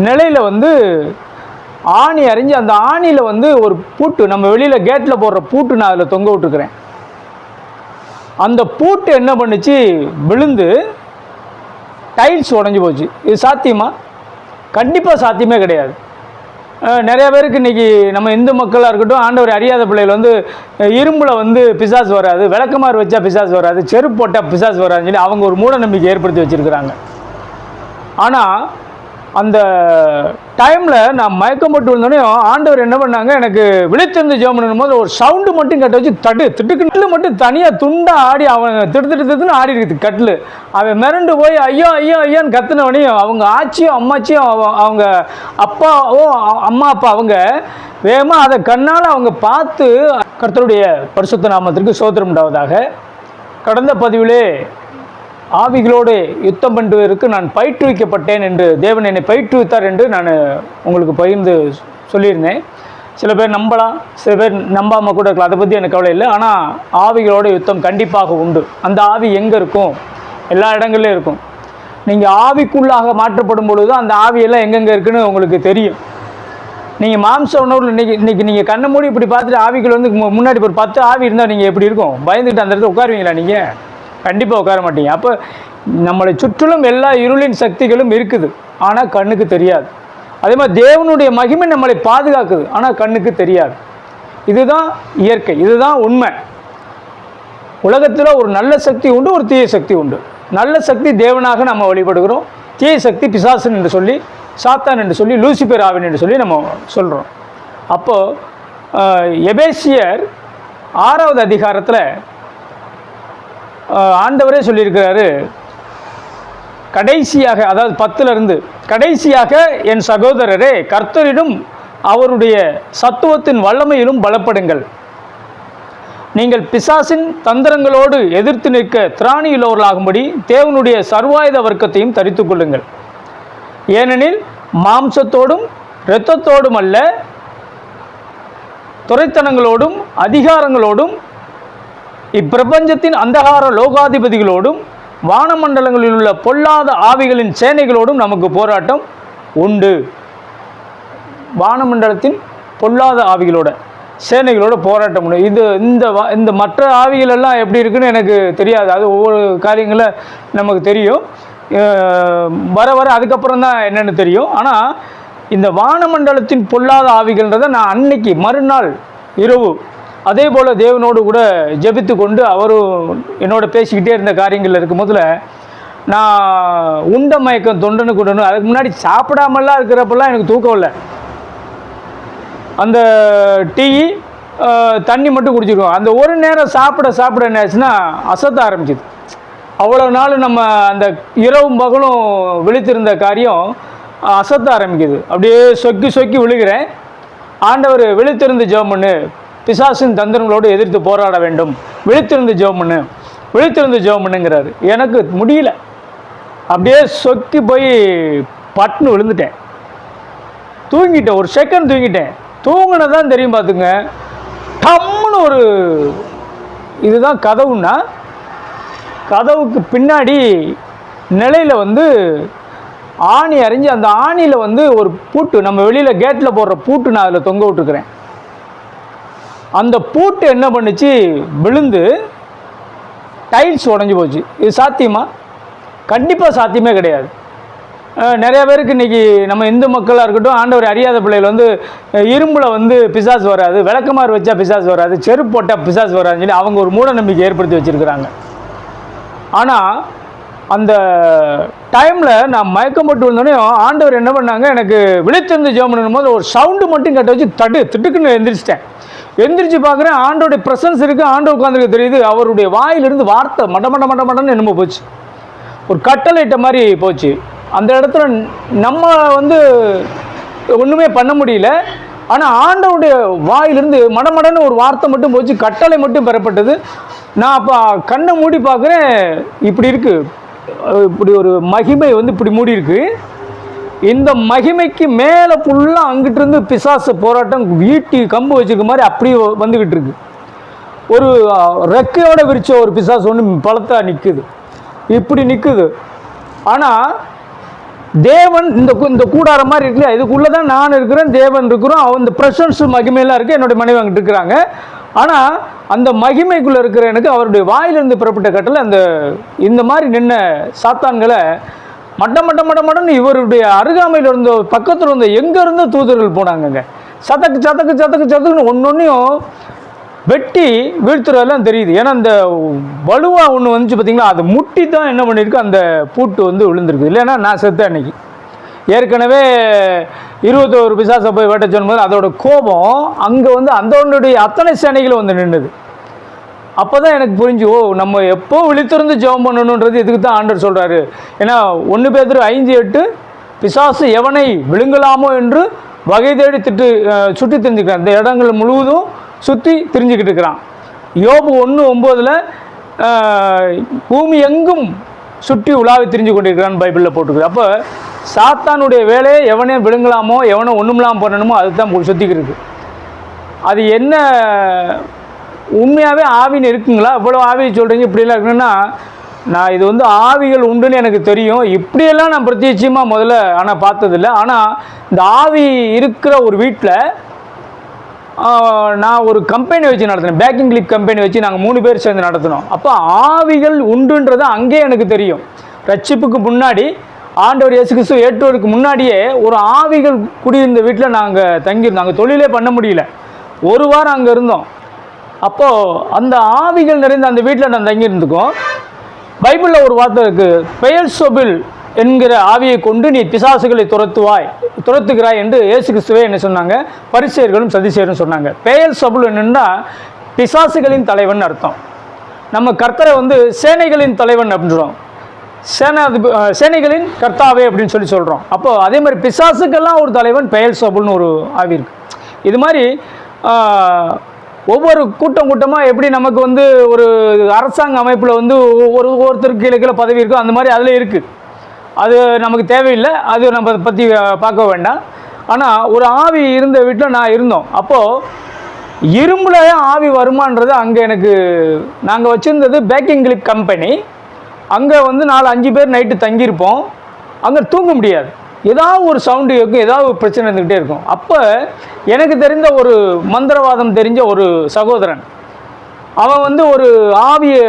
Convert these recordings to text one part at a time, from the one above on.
நிலையில் வந்து ஆணி அரைஞ்சி அந்த ஆணியில் வந்து ஒரு பூட்டு, நம்ம வெளியில் கேட்டில் போடுற பூட்டு நான் அதில் தொங்க விட்டுருக்குறேன். அந்த பூட்டு என்ன பண்ணுச்சு, விழுந்து டைல்ஸ் உடஞ்சி போச்சு. இது சாத்தியமா? கண்டிப்பாக சாத்தியமே கிடையாது. நிறைய பேருக்கு இன்றைக்கி நம்ம இந்து மக்களாக இருக்கட்டும், ஆண்டவர் அறியாத பிள்ளைகள் வந்து இரும்பில் வந்து பிசாசு வராது, விளக்கமாறு வச்சா பிசாசு வராது, செருப்பு போட்டால் பிசாசு வராதுன்னு சொல்லி அவங்க ஒரு மூட நம்பிக்கை ஏற்படுத்தி வச்சுருக்கிறாங்க. ஆனால் அந்த டைமில் நான் மயக்கம் போட்டு வந்தோடனே ஆண்டவர் என்ன பண்ணாங்க, எனக்கு விழித்திருந்து ஜெபம் பண்ணும் போது ஒரு சவுண்டு மட்டும் கட்ட வச்சு திட்டுக்கட்டு மட்டும் தனியாக துண்டாக ஆடி அவன் திட்டுன்னு ஆடி இருக்குது கட்டில். அவன் மிரண்டு போய் ஐயோ ஐயோ ஐயோன்னு கத்துனவனையும் அவங்க ஆச்சியும் அம்மாச்சியும் அவங்க அப்பாவோ அம்மா அப்பா அவங்க வேகமாக அதை கண்ணால் அவங்க பார்த்து கர்த்தருடைய பரிசுத்த நாமத்திற்கு ஸ்தோத்திரம் உண்டாவதாக. கடந்த பதிவிலே ஆவிகளோடு யுத்தம் பண்ணுவதற்கு நான் பயிற்றுவிக்கப்பட்டேன் என்று தேவன் என்னை பயிற்றுவித்தார் என்று நான் உங்களுக்கு பகிர்ந்து சொல்லியிருந்தேன். சில பேர் நம்பலாம், சில பேர் நம்பாமல் கூட இருக்கலாம், அதை பற்றி எனக்கு கவலை இல்லை. ஆனால் ஆவிகளோட யுத்தம் கண்டிப்பாக உண்டு. அந்த ஆவி எங்கே இருக்கும்? எல்லா இடங்கள்லையும் இருக்கும். நீங்கள் ஆவிக்குள்ளாக மாற்றப்படும் பொழுது அந்த ஆவியெல்லாம் எங்கெங்கே இருக்குன்னு உங்களுக்கு தெரியும். நீங்கள் மாம்ச உணவுகள் இன்றைக்கி நீங்கள் கண்ணை மூடி இப்படி பார்த்துட்டு ஆவிகள் வந்து முன்னாடி ஒரு 10 ஆவி இருந்தால் நீங்கள் எப்படி இருக்கும்? பயந்துக்கிட்டு அந்த இடத்துல உட்காருவீங்களா? நீங்கள் கண்டிப்பாக உட்கார மாட்டீங்க. அப்போ நம்மளை சுற்றிலும் எல்லா இருளின் சக்திகளும் இருக்குது, ஆனால் கண்ணுக்கு தெரியாது. அதே மாதிரி தேவனுடைய மகிமை நம்மளை பாதுகாக்குது, ஆனால் கண்ணுக்கு தெரியாது. இதுதான் இயற்கை, இதுதான் உண்மை. உலகத்தில் ஒரு நல்ல சக்தி உண்டு, ஒரு தீய சக்தி உண்டு. நல்ல சக்தி தேவனாக நம்ம வழிபடுகிறோம், தீய சக்தி பிசாசன் என்று சொல்லி, சாத்தான் என்று சொல்லி, லூசிபர் ஆவின் என்று சொல்லி நம்ம சொல்கிறோம். அப்போது எபேசியர் 6வது அதிகாரத்தில் ஆண்டவரே சொல்லியிருக்கிறாரு, கடைசியாக, அதாவது 10லிருந்து கடைசியாக என் சகோதரரே கர்த்தரிடம் அவருடைய சத்துவத்தின் வல்லமையிலும் பலப்படுங்கள். நீங்கள் பிசாசின் தந்திரங்களோடு எதிர்த்து நிற்க திராணியுள்ளவர்களாகும்படி தேவனுடைய சர்வாயுத வர்க்கத்தையும் தரித்து கொள்ளுங்கள். ஏனெனில் மாம்சத்தோடும் இரத்தத்தோடும் அல்ல, துரைத்தனங்களோடும் அதிகாரங்களோடும் இப்பிரபஞ்சத்தின் அந்தகார லோகாதிபதிகளோடும் வானமண்டலங்களில் உள்ள பொல்லாத ஆவிகளின் சேனைகளோடும் நமக்கு போராட்டம் உண்டு. வானமண்டலத்தின் பொல்லாத ஆவிகளோட சேனைகளோட போராட்டம் உண்டு. இந்த மற்ற ஆவிகள் எல்லாம் எப்படி இருக்குன்னு எனக்கு தெரியாது. அது ஒவ்வொரு காரியங்களை நமக்கு தெரியும், வர வர அதுக்கப்புறம் தான் என்னென்னு தெரியும். ஆனால் இந்த வானமண்டலத்தின் பொல்லாத ஆவிகள்ன்றதை நான் அன்னைக்கு மறுநாள் இரவு அதே போல் தேவனோடு கூட ஜெபித்து கொண்டு அவரும் என்னோட பேசிக்கிட்டே இருந்த காரியங்கள் இருக்கும் போதில் நான் உண்ட மயக்கம் தொண்டனு கொண்டணும். அதுக்கு முன்னாடி சாப்பிடாமலாம் இருக்கிறப்பெல்லாம் எனக்கு தூக்கம் இல்லை. அந்த டீ தண்ணி மட்டும் குடிச்சிருக்கோம். அந்த ஒரு நேரம் சாப்பிட என்ன ஆச்சுன்னா அசத்த ஆரம்பிச்சிது. அவ்வளோ நாள் நம்ம அந்த இரவும் பகலும் விழித்திருந்த காரியம் அசத்த ஆரம்பிக்குது. அப்படியே சொக்கி சொக்கி விழுகிறேன். ஆண்டவர் விழித்திருந்து ஜெபம் பண்ணு, பிசாசின் தந்திரங்களோடு எதிர்த்து போராட வேண்டும், விழித்திருந்து ஜெபம் பண்ணுங்கிறாரு. எனக்கு முடியல, அப்படியே சொக்கி போய் பட்டுன்னு விழுந்துட்டேன், தூங்கிட்டேன். ஒரு செகண்ட் தூங்கிட்டேன். தூங்கினதான் தெரியும் பார்த்துங்க, டம்முன்னு ஒரு இதுதான் கதவுன்னா, கதவுக்கு பின்னாடி நிலையில் வந்து ஆணி அரைஞ்சி அந்த ஆணியில் வந்து ஒரு பூட்டு, நம்ம வெளியில் கேட்டில் போடுற பூட்டு நான் அதில் தொங்க விட்டுருக்குறேன். அந்த பூட்டு என்ன பண்ணுச்சு, விழுந்து டைல்ஸ் உடஞ்சி போச்சு. இது சாத்தியமா? கண்டிப்பாக சாத்தியமே கிடையாது. நிறைய பேருக்கு இன்றைக்கி நம்ம இந்து மக்களாக இருக்கட்டும், ஆண்டவர் அறியாத பிள்ளைகள் வந்து இரும்பில் வந்து பிசாசு வராது, விளக்கமாறு வச்சா பிசாசு வராது, செருப்பு போட்டால் பிசாசு வராதுன்னு சொல்லி அவங்க ஒரு மூட நம்பிக்கை ஏற்படுத்தி வச்சுருக்கிறாங்க. ஆனால் அந்த டைமில் நான் மயக்கம் போட்டு வந்தோடனே ஆண்டவர் என்ன பண்ணாங்க, எனக்கு விழித்திருந்து ஜெபம் பண்ணும் போது ஒரு சவுண்டு மட்டும் கட்ட வச்சு திட்டுக்குன்னு எந்திரிச்சிட்டேன். எந்திரிச்சு பார்க்குறேன், ஆண்டோடைய ப்ரெசன்ஸ் இருக்குது, ஆண்டவர் உட்காந்துருக்கு தெரியுது. அவருடைய வாயிலிருந்து வார்த்தை மட்டன்னு என்னமோ போச்சு, ஒரு கட்டளையிட்ட மாதிரி போச்சு. அந்த இடத்துல நம்ம வந்து ஒன்றுமே பண்ண முடியல. ஆனால் ஆண்டவருடைய வாயிலிருந்து மடமடன்னு ஒரு வார்த்தை மட்டும் போச்சு, கட்டளை மட்டும் பெறப்பட்டது. நான் அப்போ கண்ணை மூடி பார்க்குறேன், இப்படி இருக்குது, இப்படி ஒரு மகிமை வந்து இப்படி மூடி இருக்கு. இந்த மகிமைக்கு மேலே ஃபுல்லாக அங்கிட்டிருந்து பிசாசு போராட்டம் ஈட்டி கம்பு வச்சுருக்க மாதிரி அப்படி வந்துக்கிட்டு இருக்கு. ஒரு ரெக்கையோட விரிச்ச ஒரு பிசாசு ஒன்று பலத்தா நிற்குது, இப்படி நிற்குது. ஆனால் தேவன் இந்த கூடாரம் மாதிரி இருக்குல்ல, இதுக்குள்ளே தான் நான் இருக்கிறேன், தேவன் இருக்கிறோம், அந்த ப்ரெசன்ஸ் மகிமையெல்லாம் இருக்குது, என்னுடைய மனைவி அங்கிட்டு இருக்கிறாங்க. ஆனால் அந்த மகிமைக்குள்ளே இருக்கிற எனக்கு அவருடைய வாயிலிருந்து புறப்பட்ட கட்டளை இந்த மாதிரி நின்ன சாத்தான்களை மட்டன்னு இவருடைய அருகாமையில் இருந்த பக்கத்தில் இருந்த எங்கேருந்து தூதர்கள் போனாங்கங்க. சதக்குன்னு ஒன்னொன்னையும் வெட்டி வீழ்த்துறதெல்லாம் தெரியுது. ஏன்னா அந்த வலுவாக ஒன்று வந்துச்சு பார்த்தீங்களா, அது முட்டி தான் என்ன பண்ணியிருக்கு, அந்த பூட்டு விழுந்திருக்கு. இல்லைன்னா நான் செத்தேன் அன்னைக்கு. ஏற்கனவே 21 பிசாசை போய் வேட்ட சொல்லும்போது அதோட கோபம் அங்கே அதனுடைய அத்தனை சேனைகளும் நின்றுது. அப்போ தான் எனக்கு புரிஞ்சு, நம்ம எப்போ விழித்திருந்து ஜெபம் பண்ணணுன்றது இதுக்கு தான் ஆண்டவர் சொல்கிறாரு. ஏன்னா 1 பேதுரு 5:8 பிசாசு எவனை விழுங்கலாமோ என்று வகை தேடி சுற்றி தெரிஞ்சுக்கிறான். இந்த இடங்கள் முழுவதும் சுற்றி தெரிஞ்சுக்கிட்டு இருக்கிறான். யோபு 1:9 பூமி எங்கும் சுற்றி உலாவி தெரிஞ்சு கொண்டிருக்கிறான்னு பைபிளில் போட்டுருக்கு. அப்போ சாத்தானுடைய வேலையை எவனே விழுங்கலாமோ, எவனோ ஒன்றுமில்லாமல் பண்ணணுமோ அதுதான் சுற்றிக்கிறது. அது என்ன உண்மையாகவே ஆவின்னு இருக்குங்களா? இவ்வளோ ஆவி சொல்கிறீங்க, இப்படியெல்லாம் இருக்குன்னா, நான் இது ஆவிகள் உண்டுன்னு எனக்கு தெரியும். இப்படியெல்லாம் நான் பிரத்யட்சமாக முதல்ல ஆனால் பார்த்ததில்லை. ஆனால் இந்த ஆவி இருக்கிற ஒரு வீட்டில் நான் ஒரு கம்பெனி வச்சு நடத்தினேன், பேக்கிங் கிளிப் கம்பெனி வச்சு நாங்கள் 3 பேர் சேர்ந்து நடத்தினோம். அப்போ ஆவிகள் உண்டுன்றது அங்கேயே எனக்கு தெரியும். ரட்சிப்புக்கு முன்னாடி ஆண்டவர் இயேசு கிறிஸ்து ஏற்றுவதற்கு முன்னாடியே ஒரு ஆவிகள் குடியிருந்த வீட்டில் நாங்கள் தங்கியிருந்தோம். அங்கே தொழிலே பண்ண முடியல, 1 வாரம் அங்கே இருந்தோம். அப்போது அந்த ஆவிகள் நிறைந்த அந்த வீட்டில் நான் தங்கியிருந்துக்கோம். பைபிளில் ஒரு வார்த்தை இருக்குது, பெயல்செபூல் என்கிற ஆவியை கொண்டு நீ பிசாசுகளை துரத்துகிறாய் என்று இயேசு கிறிஸ்துவே என்ன சொன்னாங்க, பரிசேயர்களும் சதிசேயரும் சொன்னாங்க. பெயல்செபூல் என்னன்னா பிசாசுகளின் தலைவன் அர்த்தம். நம்ம கர்த்தரை சேனைகளின் தலைவன் அப்படின்னு சொல்கிறோம், சேனைகளின் கர்த்தாவே அப்படின்னு சொல்கிறோம். அப்போது அதே மாதிரி பிசாசுக்கெல்லாம் ஒரு தலைவன் பெயல்செபூல்னு ஒரு ஆவி இருக்குது. இது மாதிரி ஒவ்வொரு கூட்டமாக எப்படி நமக்கு ஒரு அரசாங்க அமைப்பில் ஒருத்தருக்கு கீழே பதவி இருக்கும், அந்த மாதிரி அதில் இருக்குது. அது நமக்கு தேவையில்லை, அது நம்ம பற்றி பார்க்க வேண்டாம். ஆனால் ஒரு ஆவி இருந்த வீட்டில் நான் இருந்தோம். அப்போது இரும்புல ஆவி வருமானது அங்கே எனக்கு நாங்கள் வச்சுருந்தது பேக்கிங் கிளிப் கம்பெனி. அங்கே 4-5 பேர் நைட்டு தங்கியிருப்போம். அங்கே தூங்க முடியாது, ஏதாவது ஒரு சவுண்டு இருக்கும், ஏதாவது ஒரு பிரச்சனை இருந்துக்கிட்டே இருக்கும். அப்போ எனக்கு தெரிந்த ஒரு மந்திரவாதம் தெரிஞ்ச ஒரு சகோதரன், அவன் ஒரு ஆவியை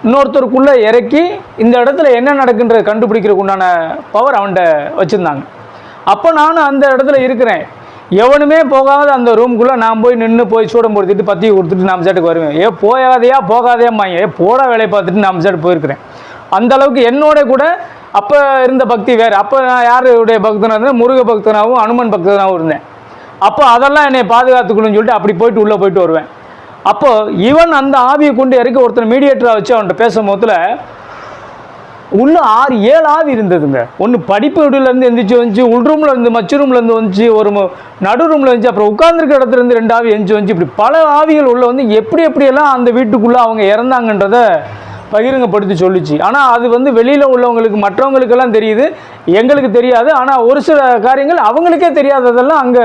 இன்னொருத்தருக்குள்ளே இறக்கி இந்த இடத்துல என்ன நடக்குன்றதை கண்டுபிடிக்கிறதுக்கு உண்டான பவர் அவன்கிட்ட வச்சுருந்தாங்க. அப்போ நானும் அந்த இடத்துல இருக்கிறேன், எவனுமே போகாத அந்த ரூமுக்குள்ளே நான் போய் சூடம் பொறுத்திட்டு பற்றி கொடுத்துட்டு நான் சைட்டுக்கு வருவேன். போகாதையாம்மாங்க, போட வேலையை பார்த்துட்டு நான் சைட்டு போயிருக்கிறேன். அந்தளவுக்கு என்னோட கூட அப்போ இருந்த பக்தி வேறு. அப்போ நான் யாருடைய பக்தனாக இருந்தேன், முருக பக்தனாகவும் அனுமன் பக்தனாகவும் இருந்தேன். அப்போ அதெல்லாம் என்னை பாதுகாத்துக்கணும்னு சொல்லிட்டு அப்படி உள்ளே போயிட்டு வருவேன். அப்போது இவன் அந்த ஆவியை கொண்டு இறக்கி ஒருத்தர் மீடியேட்டராக வச்சு அவன்கிட்ட பேசும் போதில் உள்ள 6-7 ஆவி இருந்ததுங்க. ஒன்று படிப்பு வீடுலேருந்து எந்திரிச்சு வந்துச்சு, உள் ரூமில் இருந்து மச்சு ரூம்லேருந்து வந்துச்சு, ஒரு நடு ரூமில் வந்துச்சு, அப்புறம் உட்கார்ந்துருக்க இடத்துலேருந்து 2 ஆவி எந்திரிச்சு வந்துச்சு. இப்படி பல ஆவிகள் உள்ள எப்படியெல்லாம் அந்த வீட்டுக்குள்ளே அவங்க இறந்தாங்கன்றதை பகிரங்கப்படுத்தி சொல்லிச்சு. ஆனால் அது வெளியில் உள்ளவங்களுக்கு மற்றவங்களுக்கெல்லாம் தெரியுது, எங்களுக்கு தெரியாது. ஆனால் ஒரு சில காரியங்கள் அவங்களுக்கே தெரியாததெல்லாம் அங்கே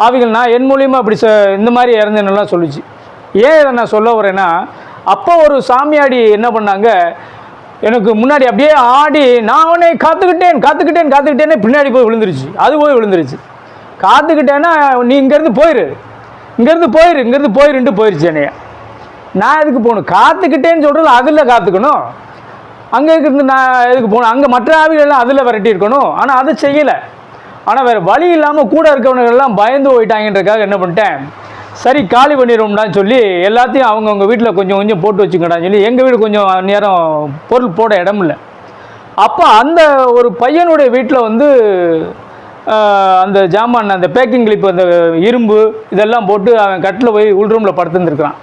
ஆவிகள் நான் என் மூலியமாக அப்படி இந்த மாதிரி இறந்தேன்னெல்லாம் சொல்லிச்சு. ஏன் இதை நான் சொல்ல வரேன்னா, அப்போ ஒரு சாமியாடி என்ன பண்ணாங்க, எனக்கு முன்னாடி அப்படியே ஆடி நான் அவனை காத்துக்கிட்டேன்னு பின்னாடி போய் விழுந்துருச்சு. அது போய் விழுந்துருச்சு. காத்துக்கிட்டேன்னா நீ இங்கேருந்து போயிருன்ட்டு போயிடுச்சு என்னைய. நான் எதுக்கு போகணும், காத்துக்கிட்டேன்னு சொல்கிறது அதில் காத்துக்கணும், அங்கே இருக்கிறது நான் எதுக்கு போகணும், அங்கே மற்ற ஆவிகள்லாம் அதில் விரட்டி இருக்கணும். ஆனால் அதை செய்யலை. ஆனால் வேறு வழி இல்லாமல் கூட இருக்கவனுங்கள்லாம் பயந்து போயிட்டாங்கன்றக்காக என்ன பண்ணிட்டேன், சரி காலி பண்ணிடுவோம்டான்னு சொல்லி எல்லாத்தையும் அவங்கவுங்க வீட்டில் கொஞ்சம் போட்டு வச்சுக்கடான்னு சொல்லி, எங்கள் வீடு கொஞ்சம் நேரம் பொருள் போட இடம் இல்லை. அப்போ அந்த ஒரு பையனுடைய வீட்டில் அந்த ஜாமான், அந்த பேக்கிங் கிளிப், அந்த இரும்பு இதெல்லாம் போட்டு அவன் கட்டில் போய் உள் ரூமில் படுத்துருந்துருக்கிறான்.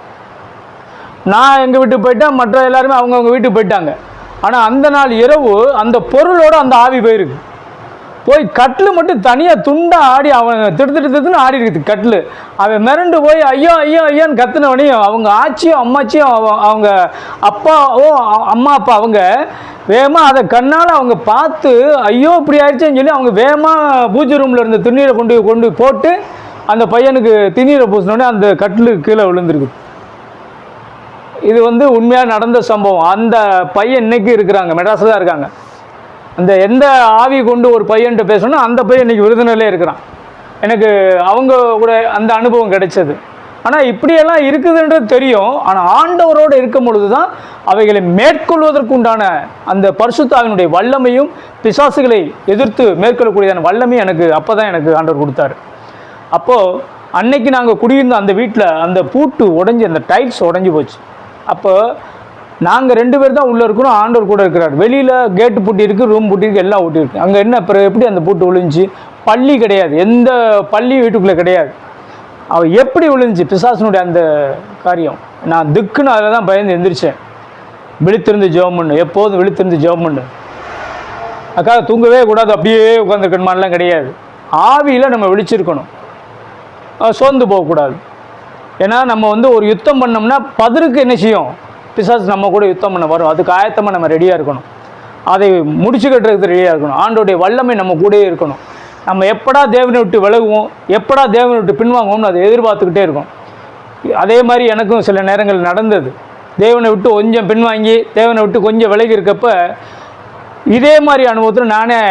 நான் எங்கள் வீட்டுக்கு போயிட்டேன், மற்ற எல்லாருமே அவங்கவுங்க வீட்டுக்கு போயிட்டாங்க. ஆனால் அந்த நாள் இரவு அந்த பொருளோடு அந்த ஆவி போய் கட்டில் மட்டும் தனியாக துண்டா ஆடி அவன் திடுத்துன்னு ஆடி இருக்குது கட்டில். அவன் மிரண்டு போய் ஐயோன்னு கத்துனவனையும் அவங்க ஆச்சியும் அம்மாச்சியும் அவங்க அப்பாவும் அம்மா அப்பா அவங்க வேகமாக அதை கண்ணால் அவங்க பார்த்து ஐயோ இப்படி ஆயிடுச்சுன்னு சொல்லி அவங்க வேகமாக பூஜை ரூமில் இருந்த திருநீரை கொண்டு போட்டு அந்த பையனுக்கு திருநீரை பூசினோடனே அந்த கட்டிலுக்கு கீழே விழுந்துருக்கு. இது உண்மையாக நடந்த சம்பவம். அந்த பையன் இன்னைக்கு இருக்கிறாங்க, மெட்ராஸில் தான் இருக்காங்க. அந்த எந்த ஆவி கொண்டு ஒரு பையன்கிட்ட பேசணும், அந்த பையன் இன்றைக்கி விருதுநகர்லே இருக்கிறான். எனக்கு அவங்க கூட அந்த அனுபவம் கிடைச்சது. ஆனால் இப்படியெல்லாம் இருக்குதுன்றது தெரியும். ஆனால் ஆண்டவரோடு இருக்கும் பொழுது தான் அவைகளை மேற்கொள்வதற்கு உண்டான அந்த பரிசுத்தாவினுடைய வல்லமையும் பிசாசுகளை எதிர்த்து மேற்கொள்ளக்கூடியதான வல்லமையும் எனக்கு அப்போ தான் எனக்கு ஆண்டவர் கொடுத்தாரு. அப்போது அன்னைக்கு நாங்கள் குடியிருந்த அந்த வீட்டில் அந்த பூட்டு உடஞ்சி, அந்த டைல்ஸ் உடஞ்சி போச்சு. அப்போ நாங்கள் 2 பேர் தான் உள்ளே இருக்கிறோம், ஆண்டவர் கூட இருக்கிறார். வெளியில் கேட்டு பூட்டி இருக்குது, ரூம் பூட்டி இருக்குது, எல்லாம் பூட்டி இருக்குது. அங்கே என்ன அப்புறம் எப்படி அந்த பூட்டு விழுந்துச்சு? பள்ளி கிடையாது, எந்த பள்ளி வீட்டுக்குள்ளே கிடையாது. அவள் எப்படி விழுந்துச்சு? பிசாசனுடைய அந்த காரியம். நான் திக்குன்னு அதில் தான் பயந்து எந்திரிச்சேன். விழித்திருந்து ஜெபம் பண்ணு, எப்போதும் விழித்திருந்து ஜெபம் பண்ணு. அக்கா தூங்கவே கூடாது, அப்படியே உட்காந்துருக்கணுமான்லாம் கிடையாது. ஆவியில் நம்ம விழிச்சிருக்கணும், சோர்ந்து போகக்கூடாது. ஏன்னா நம்ம வந்து ஒரு யுத்தம் பண்ணோம்னா பதிருக்கு என்ன செய்யும்? பிசாசு நம்ம கூட யுத்தம் பண்ண வரும். அதுக்கு ஆயத்தமாக நம்ம ரெடியாக இருக்கணும், அதை முடிச்சு கட்டுறதுக்கு ரெடியாக இருக்கணும். ஆண்டோடைய வல்லமை நம்ம கூடயே இருக்கணும். நம்ம எப்படா தேவனை விட்டு விலகுவோம், எப்படா தேவனை விட்டு பின்வாங்குவோம்னு அதை எதிர்பார்த்துக்கிட்டே இருக்கும். அதே மாதிரி எனக்கும் சில நேரங்கள் நடந்தது. தேவனை விட்டு கொஞ்சம் பின்வாங்கி தேவனை விட்டு கொஞ்சம் விலகி இருக்கப்ப இதே மாதிரி அனுபவத்தில் நானே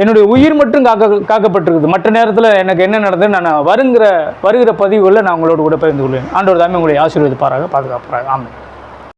என்னுடைய உயிர் மட்டும் காக்கப்பட்டிருக்குது. மற்ற நேரத்தில் எனக்கு என்ன நடந்ததுன்னு நான் வருகிற பதிவுகளில் நான் உங்களோட கூட பகிர்ந்து கொள்வேன். ஆண்டவர் தாமே உங்களை ஆசீர்வதிப்பாராக, பாதுகாப்பாராக. ஆமென்.